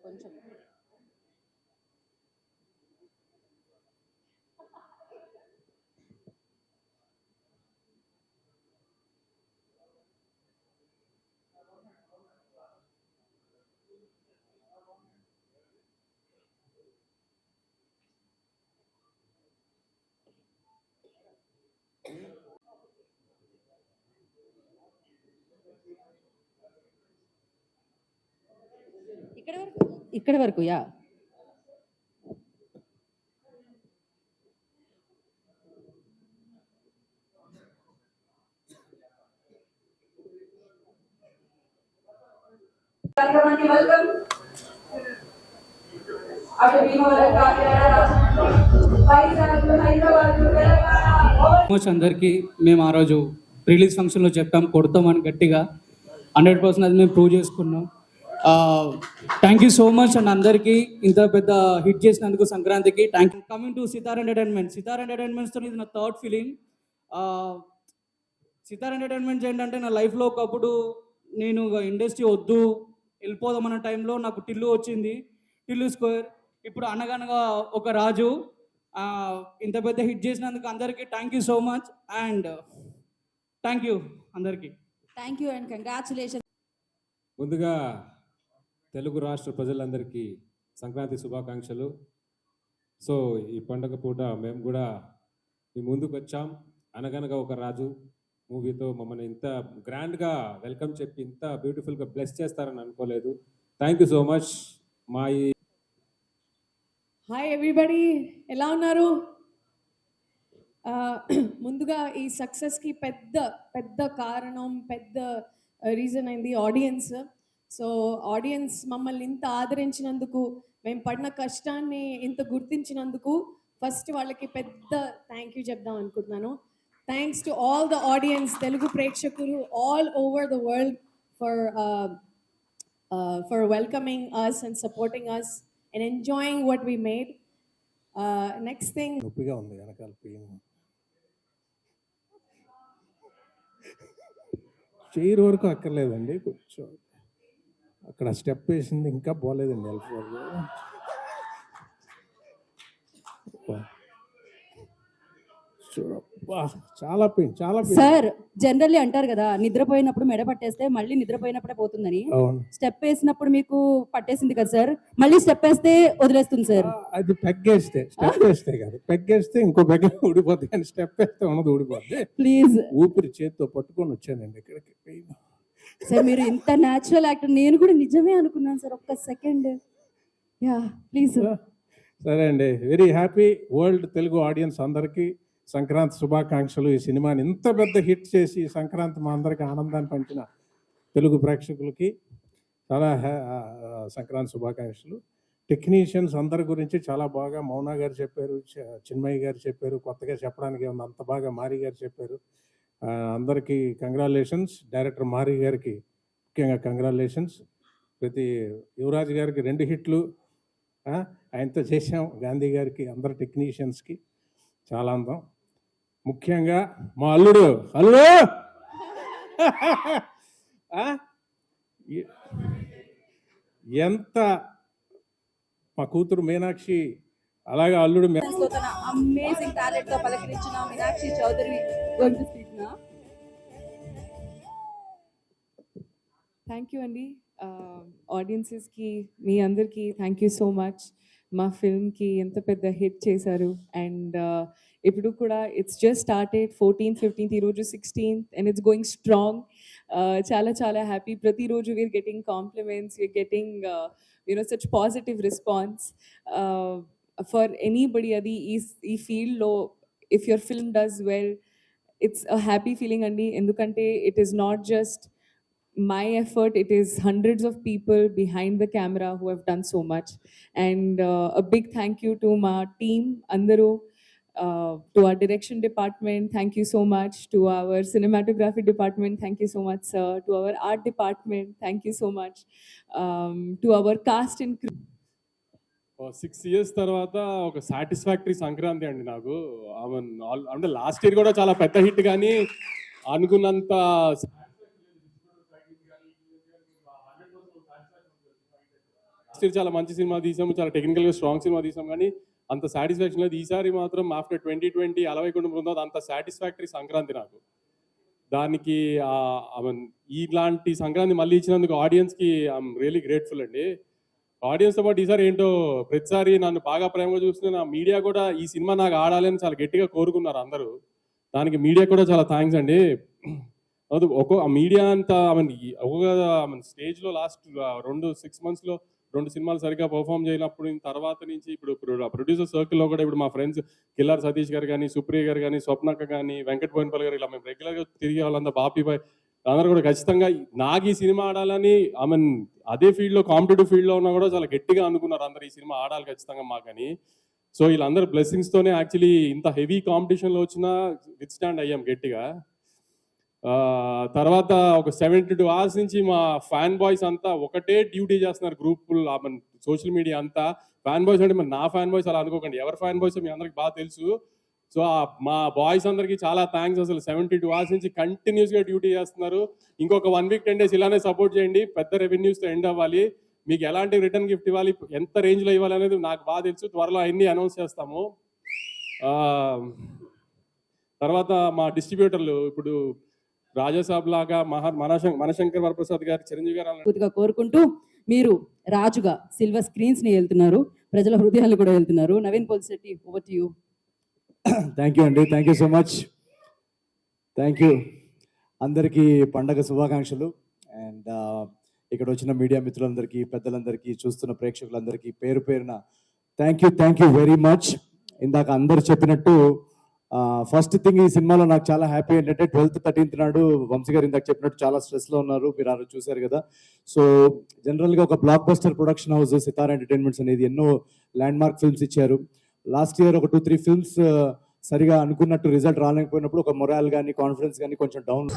కొంచెం ఇక్కడ వరకు యా. అందరికీ మేము ఆ రోజు రిలీజ్ ఫంక్షన్లో చెప్పాం కొడతామని గట్టిగా 100% అది మేము ప్రూవ్ చేసుకున్నాం. Thank you so much and అందరికీ ఇంత పెద్ద హిట్ చేసినందుకు సంక్రాంతికి thank you. Coming to Sitara ఎంటర్టైన్మెంట్స్తో ఇది నా థర్డ్ ఫిలిం. సితార్ ఎంటర్టైన్మెంట్స్ ఏంటంటే నా లైఫ్లో ఒకప్పుడు నేను ఇండస్ట్రీ వద్దు వెళ్ళిపోదామన్న టైంలో నాకు టిల్లు వచ్చింది, టిల్లు స్క్వేర్. ఇప్పుడు అనగనగా ఒక రాజు. ఇంత పెద్ద హిట్ చేసినందుకు అందరికీ thank you so much and thank you అందరికీ. Thank you and congratulation. ముందుగా తెలుగు రాష్ట్ర ప్రజలందరికీ సంక్రాంతి శుభాకాంక్షలు. సో ఈ పండగ పూట మేము కూడా మీ ముందుకు వచ్చాం. అనగనగా ఒక రాజు మూవీతో మమ్మల్ని ఇంత గ్రాండ్గా వెల్కమ్ చెప్పి ఇంత బ్యూటిఫుల్గా బ్లెస్ చేస్తారని అనుకోలేదు. Thank you so much. మా ఈ హాయ్ ఎవ్రీబడి, ఎలా ఉన్నారు? ముందుగా ఈ సక్సెస్కి పెద్ద పెద్ద కారణం, పెద్ద రీజన్ అయింది ఆడియన్స్. సో ఆడియన్స్ మమ్మల్ని ఇంత ఆదరించినందుకు, మేము పడిన కష్టాన్ని ఇంత గుర్తించినందుకు ఫస్ట్ వాళ్ళకి పెద్ద థ్యాంక్ యూ చెప్దాం అనుకుంటున్నాను. Thanks to all the audience, Telugu ప్రేక్షకులు all over the world for welcoming us and supporting us and enjoying what we made. Next thing, నొప్పిగా ఉంది వెనకాల పెయిన్. చైర్ వరకు అక్కర్లేదండి, కొంచెం అక్కడ స్టెప్ వేసింది ఇంకా పోలేదండి. చాలా పెయిన్, చాలా పెయిన్. సార్ జనరల్లీ అంటారు కదా, నిద్రపోయినప్పుడు మెడ పట్టేస్తే మళ్ళీ నిద్రపోయినప్పుడే పోతుందని. స్టెప్ వేసినప్పుడు మీకు పట్టేసింది కదా సార్, మళ్ళీ స్టెప్ వేస్తే వదిలేస్తుంది సార్. అది పెగ్గేస్తే, స్టెప్ వేస్తే కాదు, పెగ్గేస్తే ఇంకో పెగ్గ ఊడిపోద్ది, కానీ స్టెప్ వేస్తే ఉన్నది ఊడిపోద్ది. ప్లీజ్ ఊపిరి చేతితో పట్టుకొని వచ్చానండి ఇక్కడికి. పెయిన్ సార్, మీరు ఇంత న్యాచురల్ యాక్టర్, నేను కూడా నిజమే అనుకున్నాను సార్. ఒక్క సెకండ్. Yeah please. సరే అండి, very happy. World Telugu audience అందరికీ సంక్రాంతి శుభాకాంక్షలు. ఈ సినిమాని ఇంత పెద్ద హిట్ చేసి సంక్రాంతి మా అందరికీ ఆనందాన్ని పంచిన తెలుగు ప్రేక్షకులకి చాలా సంక్రాంతి శుభాకాంక్షలు. టెక్నీషియన్స్ అందరి గురించి చాలా బాగా మౌనా గారు చెప్పారు, చిన్మయ్య గారు చెప్పారు, కొత్తగా చెప్పడానికి ఉంది అంత బాగా మారి గారు చెప్పారు. అందరికీ కంగ్రాచులేషన్స్. డైరెక్టర్ మారి గారికి ముఖ్యంగా కంగ్రాచులేషన్స్. ప్రతి యువరాజ్ గారికి 2 హిట్లు ఆయనతో చేసాం. గాంధీ గారికి, అందరు టెక్నీషియన్స్కి చాలా అందం. ముఖ్యంగా మా అల్లుడు ఎంత, మా కూతురు మీనాక్షి, అలాగే అల్లుడు. అమేజింగ్ టాలెంట్ తో పలకరించిన Meenakshi Chaudhary going to speak now. Thank you అండి. ఆడియన్సెస్కి, మీ అందరికీ థ్యాంక్ యూ సో మచ్. మా ఫిల్మ్కి ఎంత పెద్ద హిట్ చేశారు. అండ్ ఇప్పుడు కూడా it's just started. 14th, 15th, ఈరోజు 16th and it's going strong. చాలా చాలా హ్యాపీ. ప్రతిరోజు we are getting compliments, we are getting such positive response for anybody. అది ఈ ఫీల్డ్లో if your film does well, it's a happy feeling అండి. ఎందుకంటే it is not just my effort, it is hundreds of people behind the camera who have done so much. And a big thank you to my team andaru, to our direction department, thank you so much. To our cinematography department, thank you so much sir. To our art department, thank you so much. To our cast and crew. 6 years తర్వాత ఒక satisfactory Sankranti అండి నాకు. అంటే last year కూడా చాలా పెద్ద hit, కానీ అనుకున్నంత లాస్ట్ ఇయర్ చాలా మంచి సినిమా తీసాము, చాలా టెక్నికల్గా స్ట్రాంగ్ సినిమా తీసాం, కానీ అంత సాటిస్ఫాక్షన్ లేదు. ఈసారి మాత్రం ఆఫ్టర్ 2020 అలవైకుంఠ బృందావన్ అంత సాటిస్ఫాక్టరీ సంక్రాంతి నాకు. దానికి ఇలాంటి సంక్రాంతి మళ్ళీ ఇచ్చినందుకు ఆడియన్స్కి ఐఎమ్ రియలీ గ్రేట్ఫుల్ అండి. ఆడియన్స్తో పాటు ఈసారి ఏంటో ప్రతిసారి నన్ను బాగా ప్రేమగా చూస్తున్న నా మీడియా కూడా ఈ సినిమా నాకు ఆడాలి అని చాలా గట్టిగా కోరుకున్నారు అందరూ. దానికి మీడియా కూడా చాలా థ్యాంక్స్ అండి. అది మీడియా అంతా స్టేజ్లో లాస్ట్ 6 monthsలో 2 సినిమాలు సరిగ్గా పర్ఫామ్ చేయనప్పుడు తర్వాత నుంచి ఇప్పుడు ప్రొడ్యూసర్ సర్కిల్లో కూడా ఇప్పుడు మా ఫ్రెండ్స్ కిల్లార్ సతీష్ గారు కానీ, సుప్రియ గారు కానీ, స్వప్నక్క కానీ, వెంకట్ బోయినపల్లి గారు, ఇలా మేము రెగ్యులర్గా తిరిగే వాళ్ళంతా, బాపీ బాయ్ అందరూ కూడా ఖచ్చితంగా నాకు ఈ సినిమా ఆడాలని అదే ఫీల్డ్లో కాంపిటేటివ్ ఫీల్డ్లో ఉన్నా కూడా చాలా గట్టిగా అనుకున్నారు అందరు ఈ సినిమా ఆడాలి ఖచ్చితంగా మాకని. సో వీళ్ళందరూ బ్లెస్సింగ్స్తోనే యాక్చువల్లీ ఇంత హెవీ కాంపిటీషన్లో వచ్చినా విత్ స్టాండ్ అయ్యాం గట్టిగా. తర్వాత ఒక 72 hours నుంచి మా ఫ్యాన్ బాయ్స్ అంతా ఒకటే డ్యూటీ చేస్తున్నారు. గ్రూప్ సోషల్ మీడియా అంతా ఫ్యాన్ బాయ్స్ అంటే నా ఫ్యాన్ బాయ్స్ అలా అనుకోకండి, ఎవరి ఫ్యాన్ బాయ్స్ మీ అందరికి బాగా తెలుసు. సో మా బాయ్స్ అందరికీ చాలా థ్యాంక్స్. అసలు 72 hours నుంచి కంటిన్యూస్గా డ్యూటీ చేస్తున్నారు. ఇంకొక 1 week 10 days ఇలానే సపోర్ట్ చేయండి. పెద్ద రెవెన్యూస్తో ఎండ్ అవ్వాలి. మీకు ఎలాంటి రిటర్న్ గిఫ్ట్ ఇవ్వాలి, ఎంత రేంజ్లో ఇవ్వాలి అనేది నాకు బాగా తెలుసు. త్వరలో అన్నీ అనౌన్స్ చేస్తాము. తర్వాత మా డిస్ట్రిబ్యూటర్లు ఇప్పుడు రాజాసాబ్ లాగా మనశంకర్ వరప్రసాద్ గారు, చిరంజీవి గారు పూర్తిగా కోరుకుంటూ మీరు రాజుగా సిల్వర్ స్క్రీన్స్ ని వెళ్తున్నారు, ప్రజల హృదయాలు కూడా వెళ్తున్నారు. Naveen Polishetty, over to you. Thank you అండి, thank you so much, thank you. అందరికీ పండగ శుభాకాంక్షలు. అండ్ ఇక్కడ వచ్చిన మీడియా మిత్రులందరికీ, పెద్దలందరికీ, చూస్తున్న ప్రేక్షకులందరికీ పేరు పేరున థ్యాంక్ యూ వెరీ మచ్. ఇందాక అందరు చెప్పినట్టు ఫస్ట్ థింగ్ ఈ సినిమాలో నాకు చాలా హ్యాపీ ఏంటంటే 12th 13th నాడు వంశీ గారు ఇందాక చెప్పినట్టు చాలా స్ట్రెస్లో ఉన్నారు, మీరు ఆ రోజు చూశారు కదా. సో జనరల్గా ఒక బ్లాక్ బస్టర్ ప్రొడక్షన్ హౌస్ సితారా ఎంటర్టైన్మెంట్స్ అనేది ఎన్నో ల్యాండ్ మార్క్ ఫిల్మ్స్ ఇచ్చారు. లాస్ట్ ఇయర్ ఒక 2-3 ఫిల్మ్స్ సరిగా అనుకున్నట్టు రిజల్ట్ రాలేకపోయినప్పుడు ఒక మొరాల్ కానీ, కాన్ఫిడెన్స్ కానీ కొంచెం డౌన్